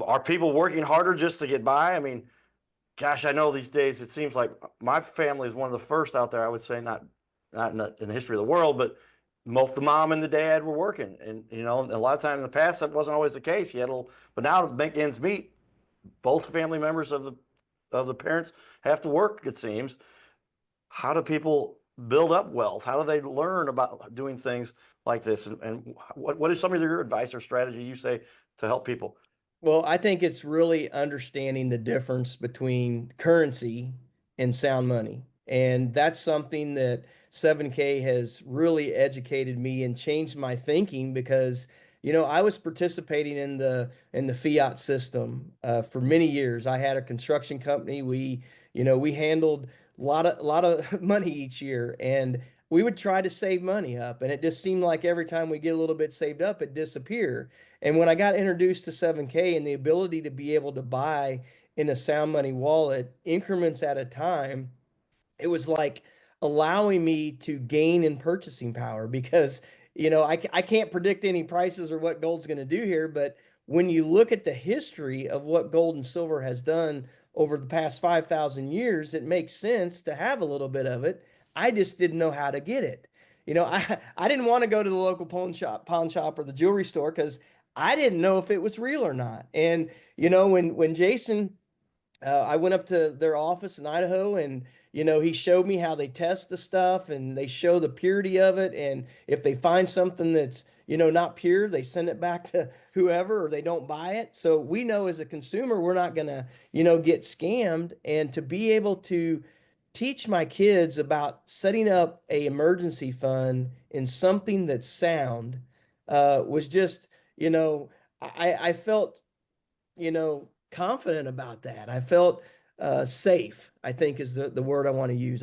Are people working harder just to get by? I mean, gosh, I know these days it seems like my family is one of the first out there. I would say not in the history of the world, but both the mom and the dad were working, and a lot of times in the past that wasn't always the case. You had a little, but now to make ends meet, both family members of the parents have to work. It seems. How do people build up wealth? How do they learn about doing things like this? And what is some of your advice or strategy you say to help people? Well, I think it's really understanding the difference between currency and sound money. And that's something that 7K has really educated me and changed my thinking because, I was participating in the fiat system for many years. I had a construction company. We handled a lot of money each year, and we would try to save money up. And it just seemed like every time we get a little bit saved up, it disappeared. And when I got introduced to 7K and the ability to be able to buy in a Sound Money wallet increments at a time, it was like allowing me to gain in purchasing power because, I can't predict any prices or what gold's going to do here. But when you look at the history of what gold and silver has done over the past 5,000 years, it makes sense to have a little bit of it. I just didn't know how to get it. I didn't want to go to the local pawn shop or the jewelry store because I didn't know if it was real or not. And when Jason, I went up to their office in Idaho, and he showed me how they test the stuff and they show the purity of it. And if they find something that's not pure, they send it back to whoever, or they don't buy it. So we know as a consumer we're not gonna get scammed. And to be able to teach my kids about setting up a emergency fund in something that's sound was just, I felt confident about that. I felt safe, I think is the word I want to use. I